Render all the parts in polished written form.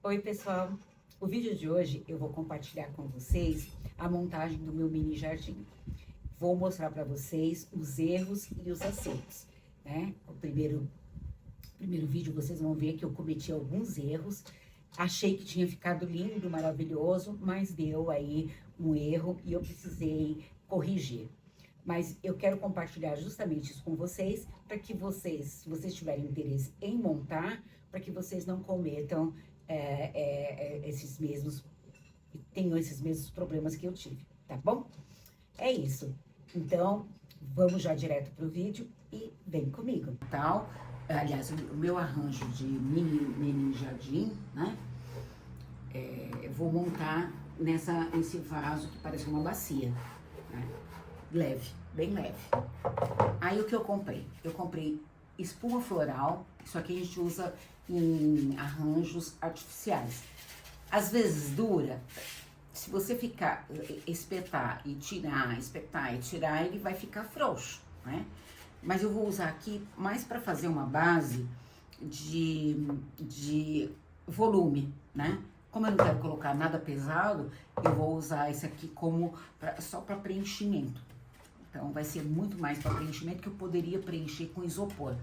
Oi, pessoal! O vídeo de hoje eu vou compartilhar com vocês a montagem do meu mini jardim. Vou mostrar para vocês os erros e os acertos, né? O primeiro vídeo vocês vão ver que eu cometi alguns erros. Achei que tinha ficado lindo, maravilhoso, mas deu aí um erro e eu precisei corrigir. Mas eu quero compartilhar justamente isso com vocês, para que vocês, se vocês tiverem interesse em montar, para que vocês não cometam esses mesmos, tenham esses mesmos problemas que eu tive, tá bom? É isso. Então, vamos já direto pro vídeo e vem comigo. Tal, aliás, o meu arranjo de mini jardim, né? Eu vou montar nesse vaso que parece uma bacia, né? Leve, bem leve. Aí o que eu comprei? Eu comprei espuma floral, isso aqui a gente usa em arranjos artificiais. Às vezes dura, se você ficar, espetar e tirar, espetar e tirar, ele vai ficar frouxo, né? Mas eu vou usar aqui mais para fazer uma base de volume, né? Como eu não quero colocar nada pesado, eu vou usar esse aqui só para preenchimento. Então, vai ser muito mais para preenchimento que eu poderia preencher com isopor.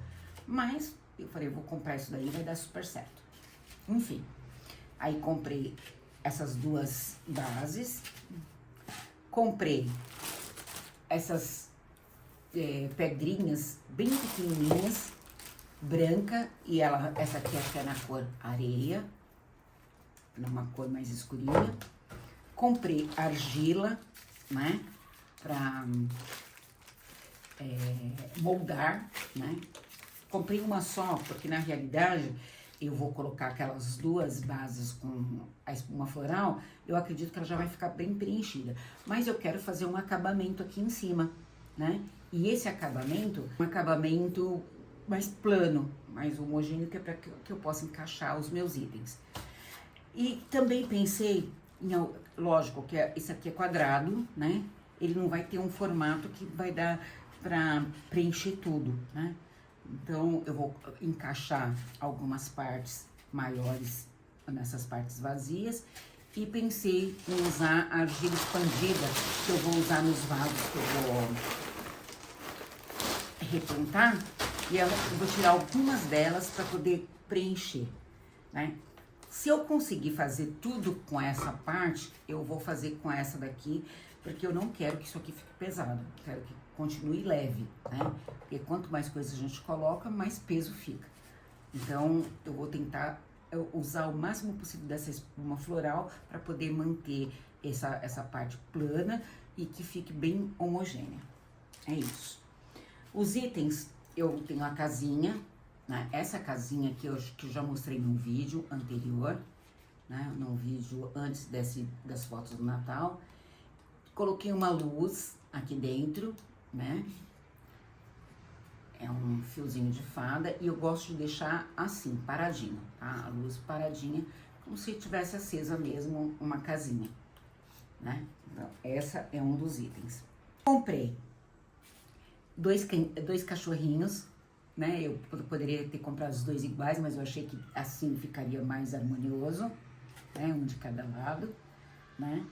Mas, eu falei, eu vou comprar isso daí, vai dar super certo. Enfim, aí comprei essas duas bases. Comprei essas pedrinhas bem pequenininhas, branca, e essa aqui acho que é na cor areia, numa cor mais escurinha. Comprei argila, né, pra moldar, né? Comprei uma só, porque na realidade eu vou colocar aquelas duas bases com a espuma floral, eu acredito que ela já vai ficar bem preenchida. Mas eu quero fazer um acabamento aqui em cima, né? E esse acabamento, um acabamento mais plano, mais homogêneo, que é para que eu possa encaixar os meus itens. E também pensei, lógico que esse aqui é quadrado, né? Ele não vai ter um formato que vai dar para preencher tudo, né? Então, eu vou encaixar algumas partes maiores nessas partes vazias e pensei em usar a argila expandida, que eu vou usar nos vasos que eu vou replantar, e eu vou tirar algumas delas para poder preencher, né? Se eu conseguir fazer tudo com essa parte, eu vou fazer com essa daqui, porque eu não quero que isso aqui fique pesado, eu quero que continue leve, né? Porque quanto mais coisa a gente coloca, mais peso fica. Então, eu vou tentar usar o máximo possível dessa espuma floral para poder manter essa parte plana e que fique bem homogênea. É isso. Os itens, eu tenho a casinha, né? Essa casinha aqui que eu já mostrei num vídeo anterior, né? Num vídeo antes das fotos do Natal. Coloquei uma luz aqui dentro, né? É um fiozinho de fada e eu gosto de deixar assim, paradinho, tá? A luz paradinha, como se tivesse acesa mesmo uma casinha, né? Então, essa é um dos itens. Comprei dois cachorrinhos, né? Eu poderia ter comprado os dois iguais, mas eu achei que assim ficaria mais harmonioso, né? Um de cada lado, né?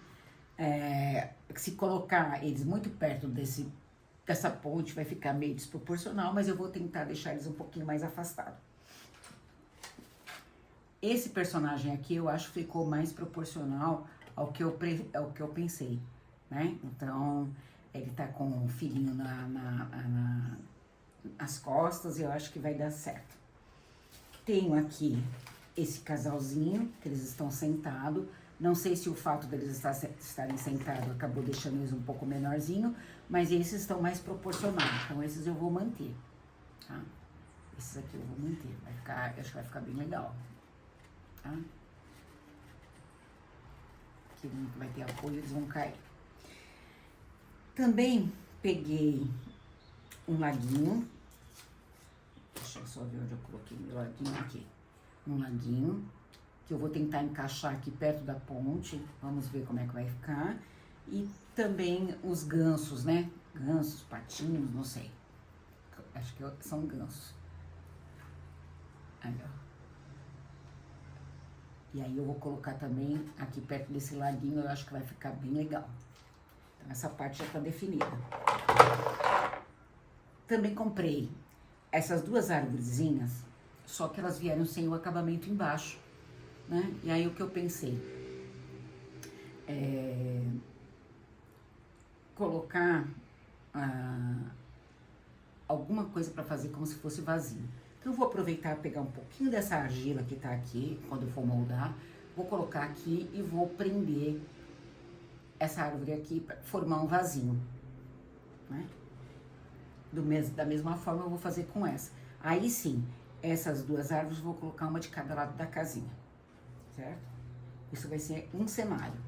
Se colocar eles muito perto dessa ponte vai ficar meio desproporcional, mas eu vou tentar deixar eles um pouquinho mais afastados. Esse personagem aqui eu acho que ficou mais proporcional ao que eu pensei, né? Então, ele tá com um filhinho nas costas e eu acho que vai dar certo. Tenho aqui esse casalzinho, que eles estão sentados. Não sei se o fato deles estarem sentados acabou deixando eles um pouco menorzinho, mas esses estão mais proporcionais, então esses eu vou manter, tá? Esses aqui eu vou manter, acho que vai ficar bem legal, tá? Aqui vai ter apoio, eles vão cair. Também peguei um laguinho, deixa eu só ver onde eu coloquei meu laguinho aqui, um laguinho, que eu vou tentar encaixar aqui perto da ponte, vamos ver como é que vai ficar. E também os gansos, né? Gansos, patinhos, não sei. Acho que são gansos. Aí, ó. E aí eu vou colocar também aqui perto desse laguinho, eu acho que vai ficar bem legal. Então essa parte já tá definida. Também comprei essas duas árvorezinhas, só que elas vieram sem o acabamento embaixo, né? E aí o que eu pensei? Colocar alguma coisa para fazer como se fosse vazio. Então eu vou aproveitar e pegar um pouquinho dessa argila que tá aqui, quando eu for moldar, vou colocar aqui e vou prender essa árvore aqui para formar um vasinho, né? Da mesma forma eu vou fazer com essa. Aí sim, essas duas árvores eu vou colocar uma de cada lado da casinha, certo? Isso vai ser um cenário.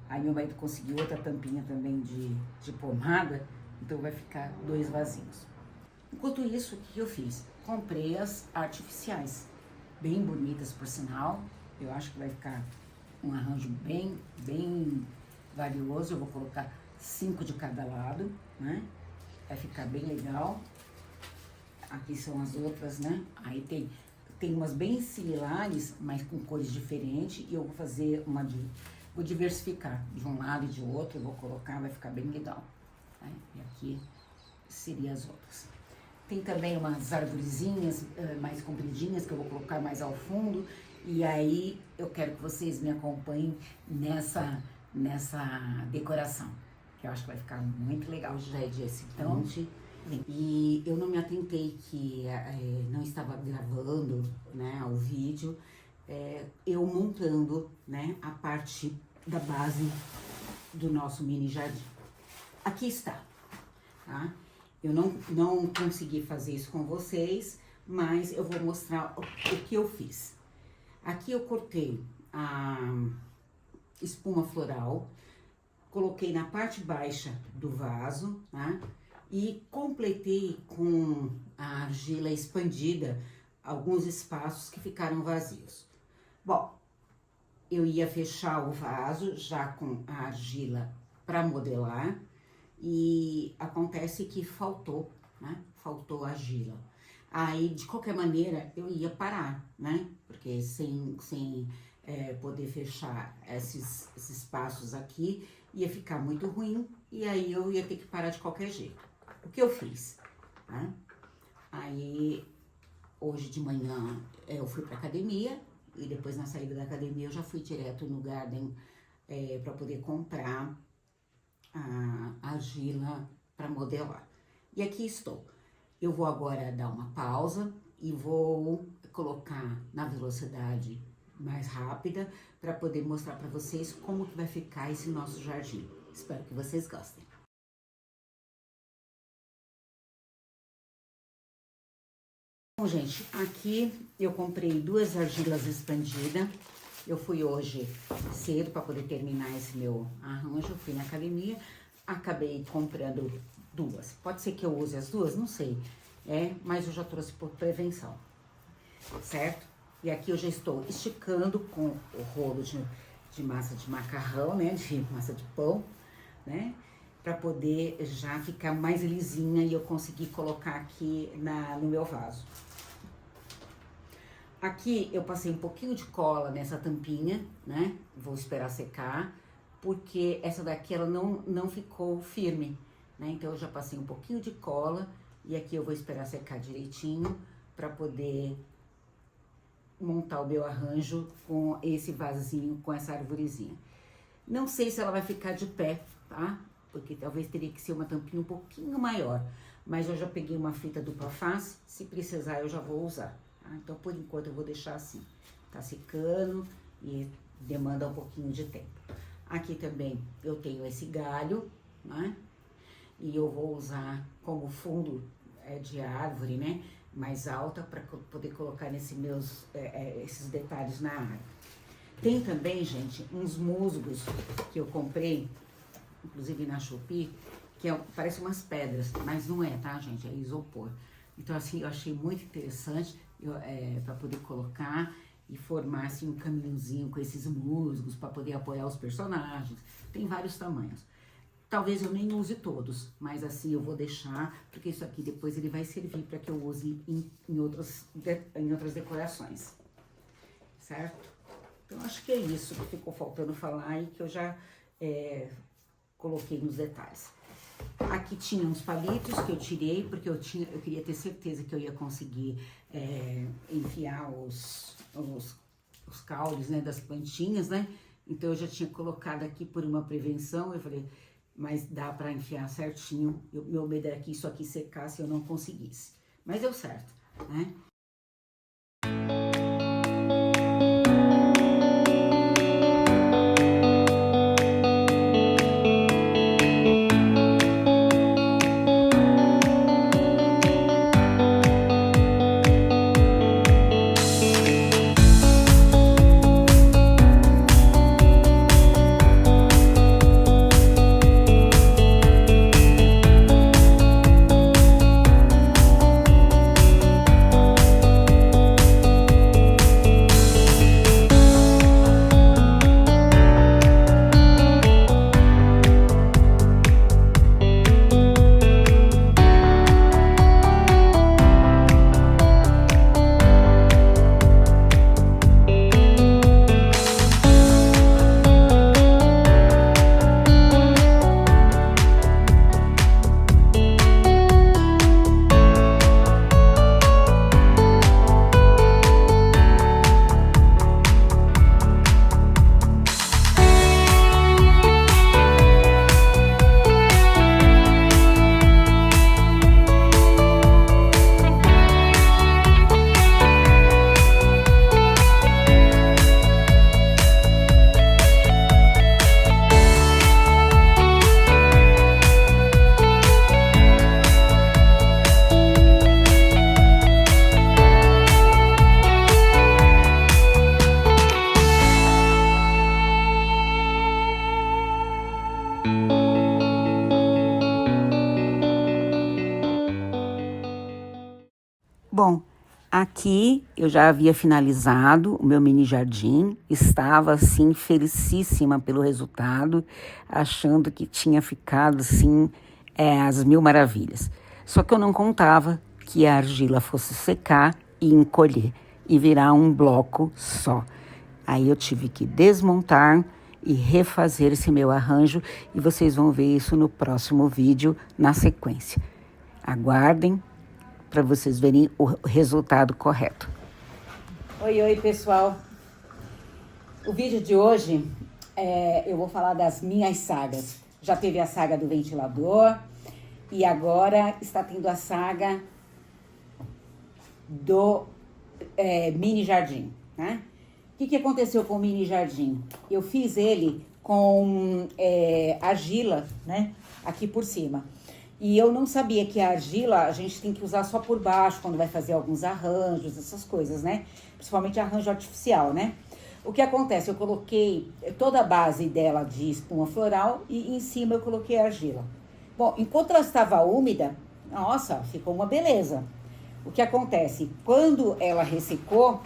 Aí meu marido conseguiu outra tampinha também de pomada, então vai ficar dois vasinhos. Enquanto isso, o que eu fiz? Comprei as artificiais, bem bonitas por sinal. Eu acho que vai ficar um arranjo bem valioso. Eu vou colocar 5 de cada lado, né? Vai ficar bem legal. Aqui são as outras, né? Aí tem umas bem similares, mas com cores diferentes. E eu vou fazer vou diversificar de um lado e de outro. Eu vou colocar, vai ficar bem legal, né? E aqui seriam as outras. Tem também umas arvorezinhas mais compridinhas que eu vou colocar mais ao fundo. E aí eu quero que vocês me acompanhem nessa decoração, que eu acho que vai ficar muito legal. Hoje já é dia seguinte. E eu não me atentei que não estava gravando, né, o vídeo, eu montando, né, a parte da base do nosso mini jardim. Aqui está, tá? Eu não consegui fazer isso com vocês, mas eu vou mostrar o que eu fiz. Aqui eu cortei a espuma floral, coloquei na parte baixa do vaso, tá? E completei com a argila expandida alguns espaços que ficaram vazios. Bom, eu ia fechar o vaso já com a argila para modelar, e acontece que faltou, né? Faltou argila. Aí, de qualquer maneira, eu ia parar, né? Porque sem poder fechar esses espaços aqui, ia ficar muito ruim, e aí eu ia ter que parar de qualquer jeito. O que eu fiz? Né? Aí, hoje de manhã, eu fui pra academia, e depois na saída da academia eu já fui direto no Garden para poder comprar a argila para modelar. E aqui estou. Eu vou agora dar uma pausa e vou colocar na velocidade mais rápida para poder mostrar para vocês como que vai ficar esse nosso jardim. Espero que vocês gostem. Bom, gente, aqui eu comprei duas argilas expandidas. Eu fui hoje cedo para poder terminar esse meu arranjo. Eu fui na academia, acabei comprando duas. Pode ser que eu use as duas, não sei. Mas eu já trouxe por prevenção, certo? E aqui eu já estou esticando com o rolo de massa de macarrão, né? De massa de pão, né? Para poder já ficar mais lisinha e eu conseguir colocar aqui no meu vaso. Aqui eu passei um pouquinho de cola nessa tampinha, né? Vou esperar secar, porque essa daqui ela não ficou firme, né? Então eu já passei um pouquinho de cola e aqui eu vou esperar secar direitinho para poder montar o meu arranjo com esse vasinho, com essa arvorezinha. Não sei se ela vai ficar de pé, tá? Porque talvez teria que ser uma tampinha um pouquinho maior, mas eu já peguei uma fita dupla face, se precisar eu já vou usar. Então, por enquanto, eu vou deixar assim. Tá secando e demanda um pouquinho de tempo. Aqui também eu tenho esse galho, né? E eu vou usar como fundo de árvore, né? Mais alta para poder colocar esses detalhes na árvore. Tem também, gente, uns musgos que eu comprei, inclusive na Shopee, que parece umas pedras, mas não é, tá, gente? É isopor. Então, assim, eu achei muito interessante para poder colocar e formar, assim, um caminhozinho com esses musgos para poder apoiar os personagens. Tem vários tamanhos. Talvez eu nem use todos, mas assim eu vou deixar, porque isso aqui depois ele vai servir para que eu use em outras decorações, certo? Então, acho que é isso que ficou faltando falar e que eu já coloquei nos detalhes. Aqui tinha uns palitos que eu tirei, porque eu queria ter certeza que eu ia conseguir enfiar os caules, né, das plantinhas, né? Então eu já tinha colocado aqui por uma prevenção, eu falei, mas dá para enfiar certinho. Meu medo era que isso aqui secasse e eu não conseguisse. Mas deu certo, né? Bom, aqui eu já havia finalizado o meu mini jardim, estava assim felicíssima pelo resultado, achando que tinha ficado assim às mil maravilhas. Só que eu não contava que a argila fosse secar e encolher e virar um bloco só. Aí eu tive que desmontar e refazer esse meu arranjo e vocês vão ver isso no próximo vídeo na sequência. Aguardem para vocês verem o resultado correto. Oi, pessoal. O vídeo de hoje, eu vou falar das minhas sagas. Já teve a saga do ventilador e agora está tendo a saga do mini jardim, né? O que aconteceu com o mini jardim? Eu fiz ele com argila, né? Aqui por cima. E eu não sabia que a argila a gente tem que usar só por baixo, quando vai fazer alguns arranjos, essas coisas, né? Principalmente arranjo artificial, né? O que acontece? Eu coloquei toda a base dela de espuma floral e em cima eu coloquei a argila. Bom, enquanto ela estava úmida, nossa, ficou uma beleza. O que acontece? Quando ela ressecou,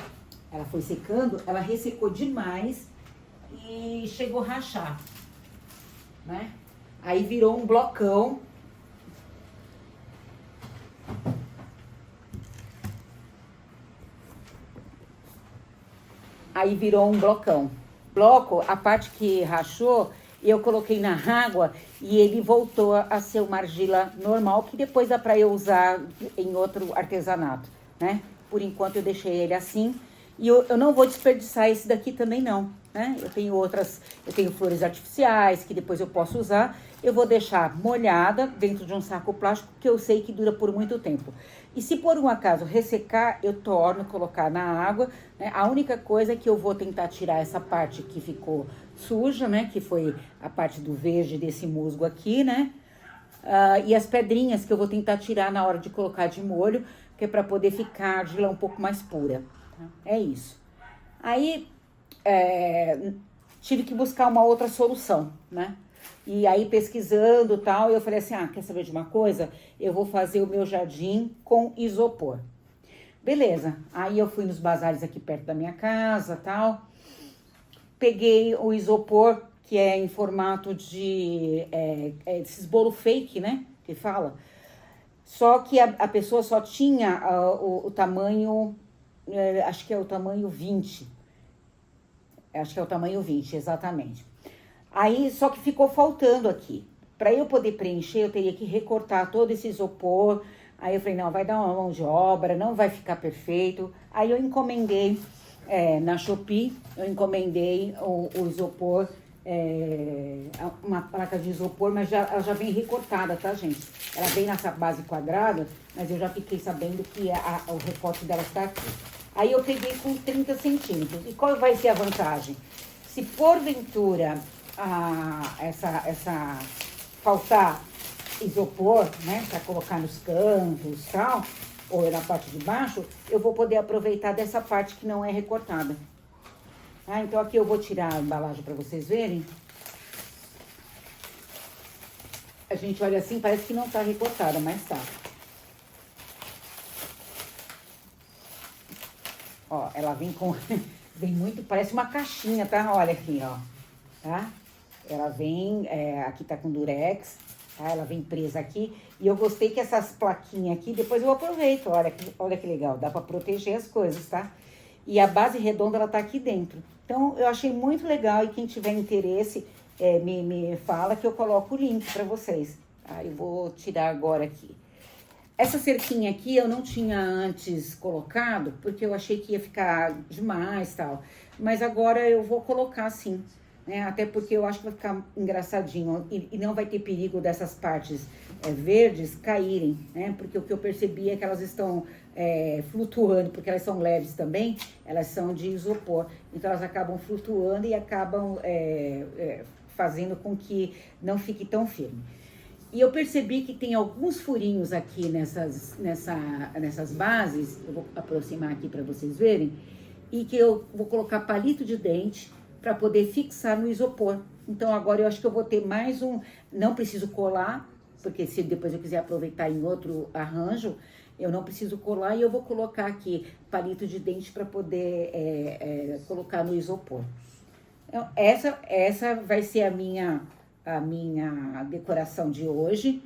ela foi secando, ela ressecou demais e chegou a rachar, né? Aí virou um blocão. Aí virou um blocão. Bloco, a parte que rachou, eu coloquei na água e ele voltou a ser uma argila normal, que depois dá para eu usar em outro artesanato, né? Por enquanto eu deixei ele assim. E eu não vou desperdiçar esse daqui também não, né? Eu tenho flores artificiais que depois eu posso usar. Eu vou deixar molhada dentro de um saco plástico que eu sei que dura por muito tempo. E se por um acaso ressecar, eu torno, colocar na água, né? A única coisa é que eu vou tentar tirar essa parte que ficou suja, né? Que foi a parte do verde desse musgo aqui, né? E as pedrinhas que eu vou tentar tirar na hora de colocar de molho, que é para poder ficar a argila um pouco mais pura. É isso. Aí, tive que buscar uma outra solução, né? E aí, pesquisando e tal, eu falei assim, quer saber de uma coisa? Eu vou fazer o meu jardim com isopor. Beleza. Aí eu fui nos bazares aqui perto da minha casa e tal. Peguei o isopor, que é em formato de esses bolo fake, né? Que fala. Só que a pessoa só tinha o tamanho, acho que é o tamanho 20. Acho que é o tamanho 20, exatamente. Aí, só que ficou faltando aqui. Para eu poder preencher, eu teria que recortar todo esse isopor. Aí eu falei, não, vai dar uma mão de obra, não vai ficar perfeito. Aí eu encomendei na Shopee, eu encomendei o isopor, uma placa de isopor, mas ela já vem recortada, tá, gente? Ela vem nessa base quadrada, mas eu já fiquei sabendo que o recorte dela está aqui. Aí eu peguei com 30 centímetros. E qual vai ser a vantagem? Se porventura essa faltar isopor, né, para colocar nos cantos e tal, ou na parte de baixo, eu vou poder aproveitar dessa parte que não é recortada. Então aqui eu vou tirar a embalagem para vocês verem. A gente olha assim, parece que não tá recortada, mas tá. Ó, ela vem com... vem muito... Parece uma caixinha, tá? Olha aqui, ó. Tá? Ela vem... aqui tá com durex, tá? Ela vem presa aqui. E eu gostei que essas plaquinhas aqui, depois eu aproveito. Olha que legal. Dá pra proteger as coisas, tá? E a base redonda, ela tá aqui dentro. Então, eu achei muito legal. E quem tiver interesse, me fala que eu coloco o link pra vocês. Tá? Eu vou tirar agora aqui. Essa cerquinha aqui eu não tinha antes colocado, porque eu achei que ia ficar demais e tal. Mas agora eu vou colocar sim, né? Até porque eu acho que vai ficar engraçadinho e não vai ter perigo dessas partes verdes caírem, né? Porque o que eu percebi é que elas estão flutuando, porque elas são leves também, elas são de isopor. Então elas acabam flutuando e acabam fazendo com que não fique tão firme. E eu percebi que tem alguns furinhos aqui nessas bases, eu vou aproximar aqui para vocês verem, e que eu vou colocar palito de dente para poder fixar no isopor. Então agora eu acho que eu vou ter mais não preciso colar, porque se depois eu quiser aproveitar em outro arranjo, eu não preciso colar e eu vou colocar aqui palito de dente para poder colocar no isopor. Então, essa vai ser a minha decoração de hoje.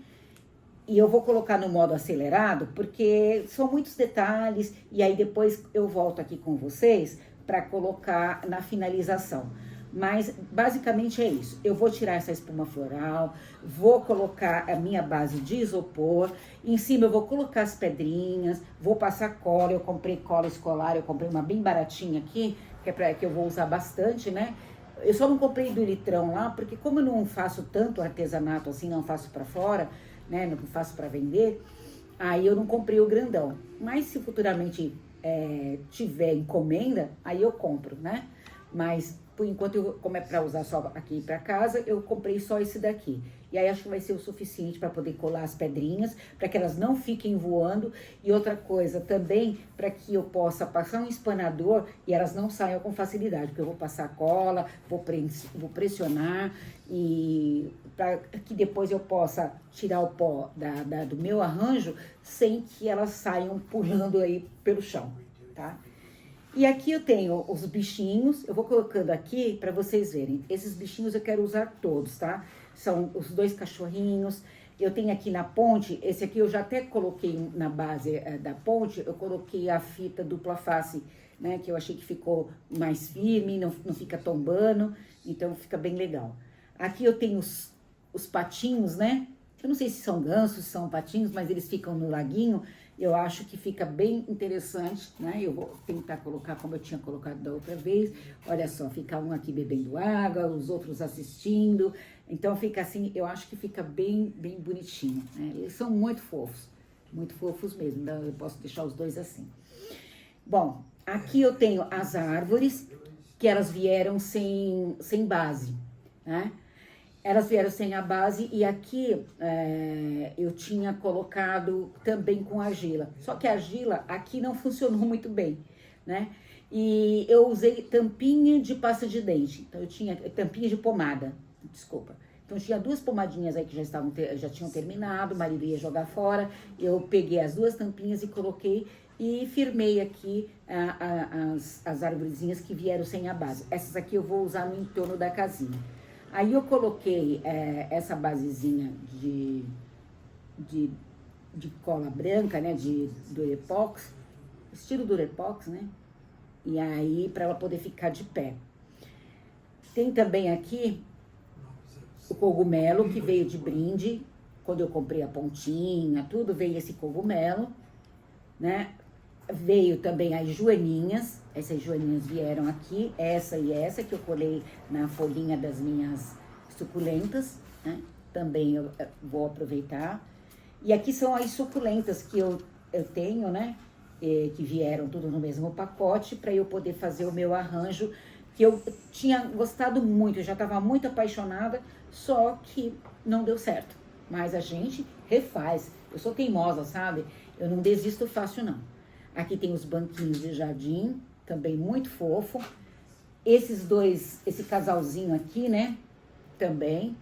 E eu vou colocar no modo acelerado, porque são muitos detalhes, e aí depois eu volto aqui com vocês para colocar na finalização. Mas basicamente é isso. Eu vou tirar essa espuma floral, vou colocar a minha base de isopor, em cima eu vou colocar as pedrinhas, vou passar cola. Eu comprei cola escolar, eu comprei uma bem baratinha aqui, que eu vou usar bastante, né? Eu só não comprei do litrão lá, porque como eu não faço tanto artesanato assim, não faço para fora, né, não faço para vender, aí eu não comprei o grandão. Mas se futuramente tiver encomenda, aí eu compro, né? Mas por enquanto, como é para usar só aqui para casa, eu comprei só esse daqui. E aí acho que vai ser o suficiente para poder colar as pedrinhas, para que elas não fiquem voando. E outra coisa também, para que eu possa passar um espanador e elas não saiam com facilidade. Porque eu vou passar cola, vou pressionar, e para que depois eu possa tirar o pó do meu arranjo sem que elas saiam pulando aí pelo chão, tá? E aqui eu tenho os bichinhos, eu vou colocando aqui para vocês verem. Esses bichinhos eu quero usar todos, tá? São os 2 cachorrinhos. Eu tenho aqui na ponte, esse aqui eu já até coloquei na base da ponte, eu coloquei a fita dupla face, né? Que eu achei que ficou mais firme, não fica tombando, então fica bem legal. Aqui eu tenho os patinhos, né? Eu não sei se são gansos, se são patinhos, mas eles ficam no laguinho. Eu acho que fica bem interessante, né? Eu vou tentar colocar como eu tinha colocado da outra vez. Olha só, fica um aqui bebendo água, os outros assistindo. Então fica assim, eu acho que fica bem, bem bonitinho, né? Eles são muito fofos mesmo. Então eu posso deixar os 2 assim. Bom, aqui eu tenho as árvores, que elas vieram sem base, né? Elas vieram sem a base e aqui eu tinha colocado também com argila. Só que a argila aqui não funcionou muito bem, né? E eu usei tampinha de pasta de dente. Então eu tinha tampinha de pomada, desculpa. Então tinha 2 pomadinhas aí que já tinham terminado, o marido ia jogar fora. Eu peguei as 2 tampinhas e coloquei e firmei aqui as arvorezinhas que vieram sem a base. Essas aqui eu vou usar no entorno da casinha. Aí eu coloquei essa basezinha de cola branca, né, de Durepox, estilo Durepox, né, e aí para ela poder ficar de pé. Tem também aqui o cogumelo que veio de brinde. Quando eu comprei a pontinha, tudo veio esse cogumelo, né? Veio também as joaninhas. Essas joaninhas vieram aqui, essa e essa que eu colei na folhinha das minhas suculentas, né? Também eu vou aproveitar. E aqui são as suculentas que eu tenho, né? Que vieram tudo no mesmo pacote para eu poder fazer o meu arranjo, que eu tinha gostado muito, eu já estava muito apaixonada, só que não deu certo. Mas a gente refaz. Eu sou teimosa, sabe? Eu não desisto fácil, não. Aqui tem os banquinhos de jardim, também muito fofo. Esse casalzinho aqui, né? Também,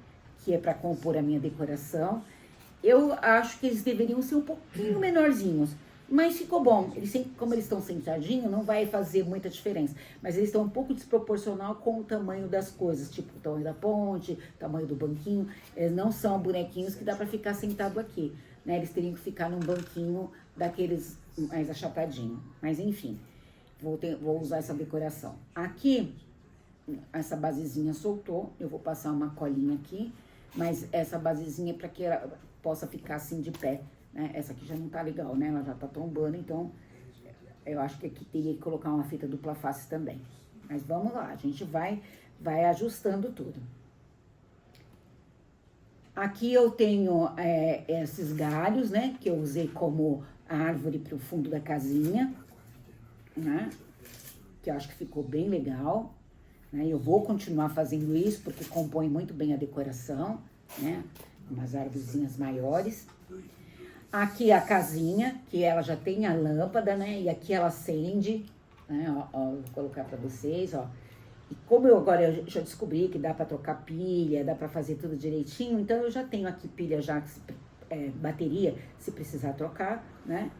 que é para compor a minha decoração. Eu acho que eles deveriam ser um pouquinho menorzinhos, mas ficou bom. Como eles estão sentadinhos, não vai fazer muita diferença. Mas eles estão um pouco desproporcional com o tamanho das coisas, tipo o tamanho da ponte, o tamanho do banquinho. Eles não são bonequinhos que dá para ficar sentado aqui, né? Eles teriam que ficar num banquinho daqueles mais achatadinho. Mas enfim, vou usar essa decoração. Aqui, essa basezinha soltou, eu vou passar uma colinha aqui, mas essa basezinha é para que ela possa ficar assim de pé, né? Essa aqui já não tá legal, né? Ela já tá tombando, então eu acho que aqui teria que colocar uma fita dupla face também. Mas vamos lá, a gente vai ajustando tudo. Aqui eu tenho esses galhos, né? Que eu usei como árvore para o fundo da casinha, né? Que eu acho que ficou bem legal, né? Eu vou continuar fazendo isso porque compõe muito bem a decoração, né? Umas árvorezinhas maiores. Aqui a casinha, que ela já tem a lâmpada, né? E aqui ela acende, né? Ó, vou colocar para vocês, ó. E como eu já descobri que dá para trocar pilha, dá para fazer tudo direitinho, então eu já tenho aqui pilha já, bateria, se precisar trocar, né?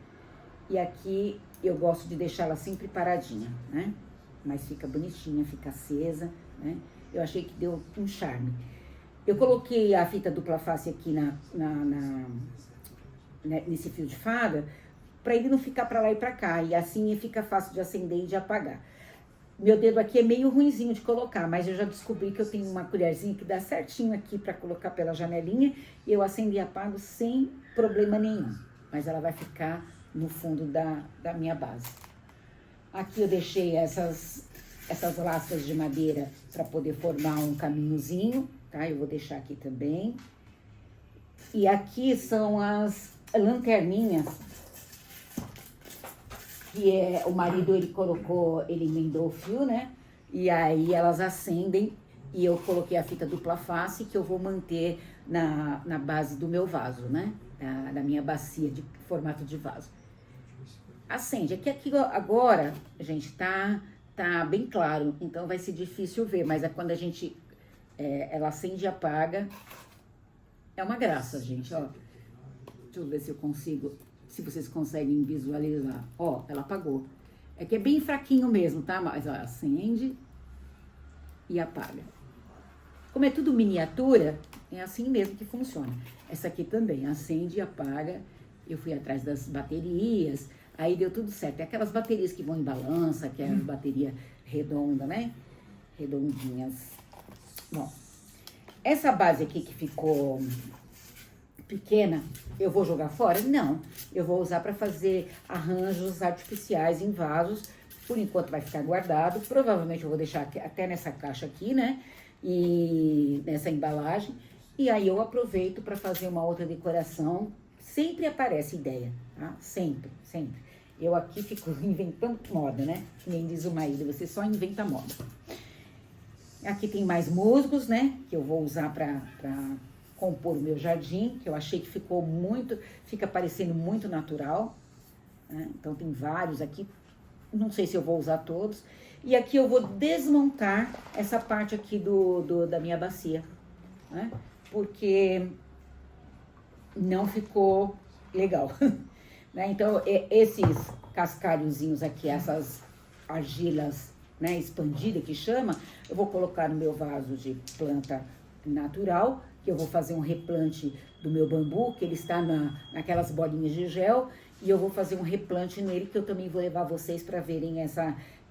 E aqui eu gosto de deixar ela sempre paradinha, né? Mas fica bonitinha, fica acesa, né? Eu achei que deu um charme. Eu coloquei a fita dupla face aqui nesse fio de fada, para ele não ficar para lá e para cá, e assim fica fácil de acender e de apagar. Meu dedo aqui é meio ruinzinho de colocar, mas eu já descobri que eu tenho uma colherzinha que dá certinho aqui para colocar pela janelinha, e eu acendo e apago sem problema nenhum. Mas ela vai ficar no fundo da minha base. Aqui eu deixei essas lascas de madeira para poder formar um caminhozinho, tá? Eu vou deixar aqui também. E aqui são as lanterninhas, que o marido, ele emendou o fio, né? E aí elas acendem, e eu coloquei a fita dupla face, que eu vou manter na base do meu vaso, né? Da minha bacia de formato de vaso. Acende. Aqui agora, gente, tá bem claro, então vai ser difícil ver, mas é quando a gente, ela acende e apaga. É uma graça, gente, ó. Deixa eu ver se eu consigo, se vocês conseguem visualizar. Ó, ela apagou. É que é bem fraquinho mesmo, tá? Mas, ó, acende e apaga. Como é tudo miniatura, é assim mesmo que funciona. Essa aqui também, acende e apaga. Eu fui atrás das baterias, aí deu tudo certo. É aquelas baterias que vão em balança, que é a bateria redonda, né? Redondinhas. Bom, essa base aqui que ficou pequena, eu vou jogar fora? Não, eu vou usar para fazer arranjos artificiais em vasos. Por enquanto vai ficar guardado. Provavelmente eu vou deixar até nessa caixa aqui, né? E nessa embalagem. E aí eu aproveito para fazer uma outra decoração. Sempre aparece ideia, tá? Sempre, sempre. Eu aqui fico inventando moda, né? Nem diz o marido, você só inventa moda. Aqui tem mais musgos, né? Que eu vou usar para compor o meu jardim, que eu achei que fica parecendo muito natural, né? Então tem vários aqui, não sei se eu vou usar todos. E aqui eu vou desmontar essa parte aqui da minha bacia, né? Porque não ficou legal, né? Então esses cascalhozinhos aqui, essas argilas, né, expandida que chama, eu vou colocar no meu vaso de planta natural, que eu vou fazer um replante do meu bambu, que ele está naquelas bolinhas de gel, e eu vou fazer um replante nele, que eu também vou levar vocês para verem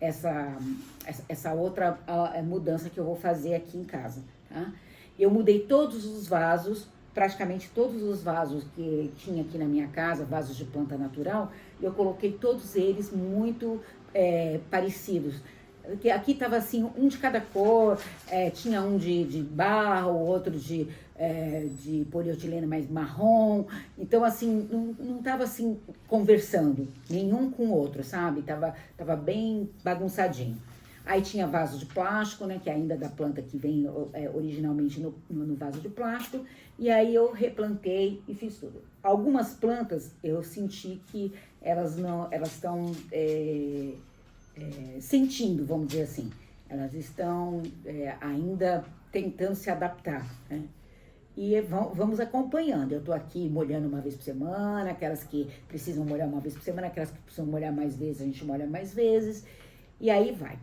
essa outra mudança que eu vou fazer aqui em casa, tá? Eu mudei todos os vasos, praticamente todos os vasos que tinha aqui na minha casa, vasos de planta natural, eu coloquei todos eles muito parecidos. Aqui estava assim, um de cada cor, tinha um de barro, outro de polietileno mais marrom. Então, assim, não estava assim, conversando, nenhum com o outro, sabe? Tava bem bagunçadinho. Aí tinha vaso de plástico, né, que é ainda da planta que vem originalmente no vaso de plástico. E aí eu replantei e fiz tudo. Algumas plantas eu senti que elas estão sentindo, vamos dizer assim. Elas estão ainda tentando se adaptar, né? E vamos acompanhando. Eu estou aqui molhando uma vez por semana, aquelas que precisam molhar uma vez por semana, aquelas que precisam molhar mais vezes, a gente molha mais vezes. E aí vai.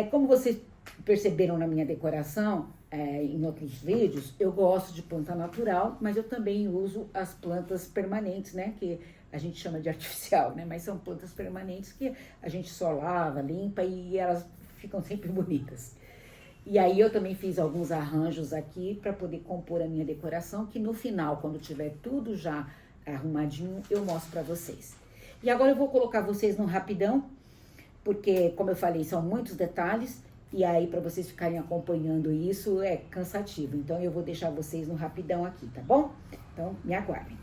Como vocês perceberam na minha decoração, em outros vídeos, eu gosto de planta natural, mas eu também uso as plantas permanentes, né? Que a gente chama de artificial, né? Mas são plantas permanentes que a gente só lava, limpa e elas ficam sempre bonitas. E aí eu também fiz alguns arranjos aqui para poder compor a minha decoração, que no final, quando tiver tudo já arrumadinho, eu mostro para vocês. E agora eu vou colocar vocês no rapidão, porque, como eu falei, são muitos detalhes, e aí para vocês ficarem acompanhando isso é cansativo. Então eu vou deixar vocês no rapidão aqui, tá bom? Então me aguardem.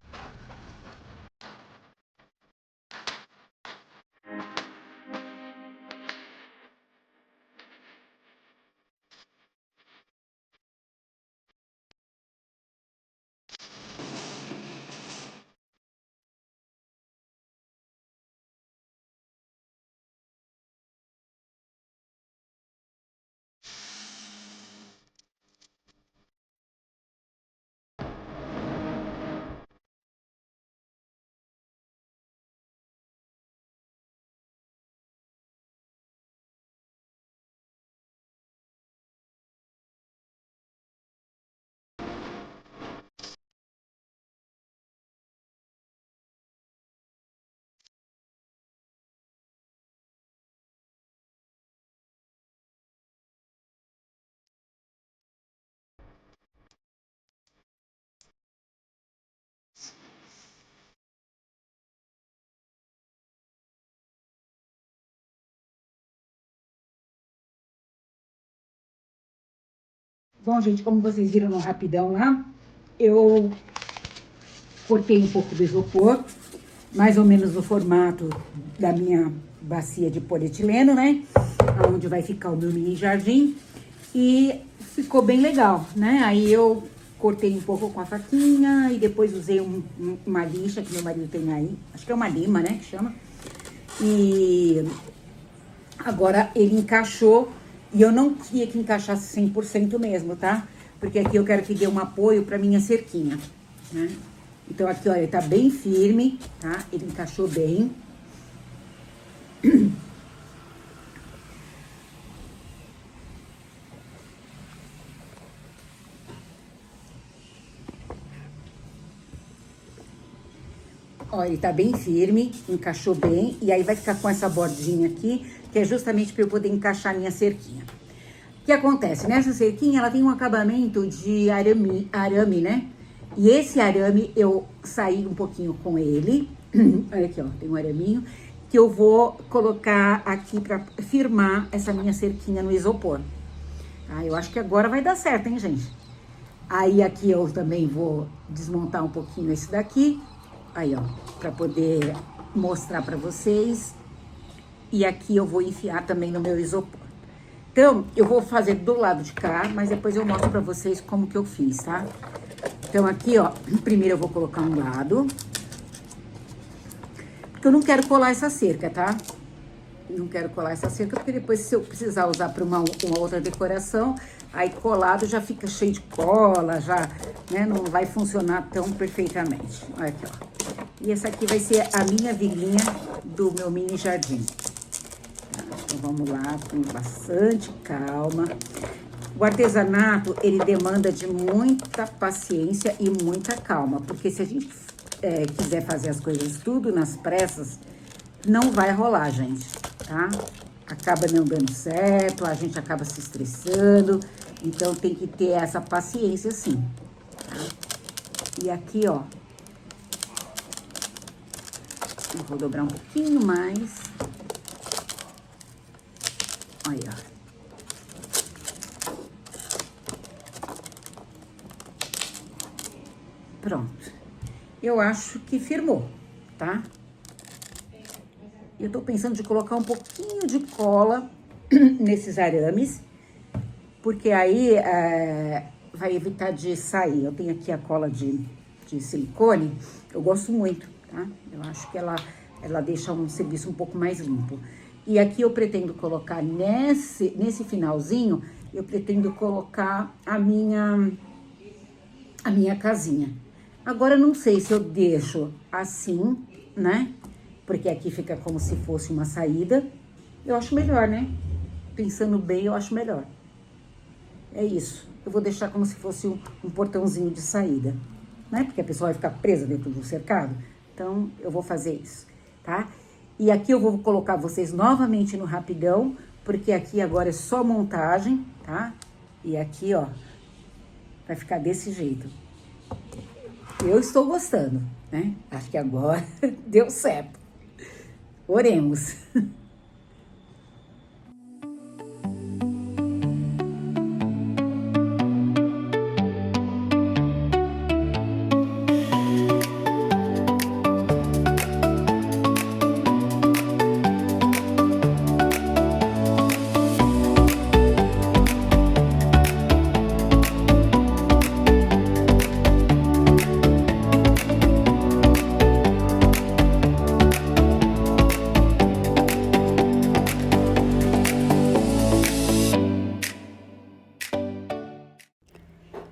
Bom, gente, como vocês viram no rapidão lá, eu cortei um pouco do isopor, mais ou menos no formato da minha bacia de polietileno, né? Onde vai ficar o meu mini jardim. E ficou bem legal, né? Aí eu cortei um pouco com a faquinha e depois usei uma lixa que meu marido tem aí. Acho que é uma lima, né? Que chama. E agora ele encaixou. E eu não queria que encaixasse 100% mesmo, tá? Porque aqui eu quero que dê um apoio pra minha cerquinha, né? Então aqui, olha, ele tá bem firme, tá? Ele encaixou bem. Ó, ele tá bem firme, encaixou bem. E aí vai ficar com essa bordinha aqui, que é justamente para eu poder encaixar a minha cerquinha. O que acontece? Nessa cerquinha, ela tem um acabamento de arame, né? E esse arame, eu saí um pouquinho com ele. Olha aqui, ó, tem um araminho. Que eu vou colocar aqui para firmar essa minha cerquinha no isopor. Tá? Eu acho que agora vai dar certo, hein, gente? Aí aqui eu também vou desmontar um pouquinho esse daqui. Aí, ó, para poder mostrar para vocês. E aqui eu vou enfiar também no meu isopor. Então, eu vou fazer do lado de cá, mas depois eu mostro pra vocês como que eu fiz, tá? Então, aqui, ó, primeiro eu vou colocar um lado. Porque eu não quero colar essa cerca, tá? Não quero colar essa cerca, porque depois, se eu precisar usar pra uma outra decoração, aí colado já fica cheio de cola, já, né, não vai funcionar tão perfeitamente. Olha aqui, ó. E essa aqui vai ser a minha vilinha do meu mini jardim. Então, vamos lá, com bastante calma. O artesanato, ele demanda de muita paciência e muita calma, porque se a gente quiser fazer as coisas tudo nas pressas, não vai rolar, gente, tá? acaba não dando certo, a gente acaba se estressando, então tem que ter essa paciência sim, tá? E aqui, ó, eu vou dobrar um pouquinho mais. Olha, pronto. Eu acho que firmou, tá? Eu tô pensando de colocar um pouquinho de cola nesses arames, porque aí vai evitar de sair. Eu tenho aqui a cola de silicone, eu gosto muito, tá? Eu acho que ela deixa um serviço um pouco mais limpo. E aqui eu pretendo colocar nesse finalzinho, eu pretendo colocar a minha casinha. Agora, eu não sei se eu deixo assim, né? Porque aqui fica como se fosse uma saída. Eu acho melhor, né? Pensando bem, eu acho melhor. É isso. Eu vou deixar como se fosse um portãozinho de saída, né? Porque a pessoa vai ficar presa dentro do cercado. Então, eu vou fazer isso, tá? E aqui eu vou colocar vocês novamente no rapidão, porque aqui agora é só montagem, tá? E aqui, ó, vai ficar desse jeito. Eu estou gostando, né? Acho que agora deu certo. Oremos.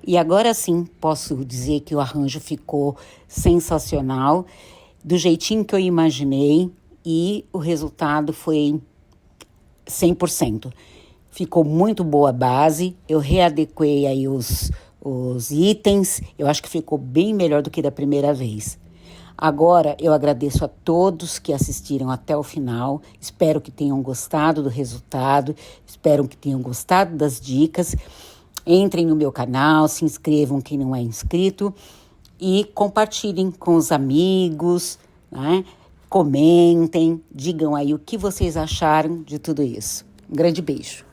E agora sim, posso dizer que o arranjo ficou sensacional, do jeitinho que eu imaginei, e o resultado foi 100%. Ficou muito boa a base, eu readequei aí os itens, eu acho que ficou bem melhor do que da primeira vez. Agora, eu agradeço a todos que assistiram até o final, espero que tenham gostado do resultado, espero que tenham gostado das dicas. Entrem no meu canal, se inscrevam quem não é inscrito e compartilhem com os amigos, né? Comentem, digam aí o que vocês acharam de tudo isso. Um grande beijo.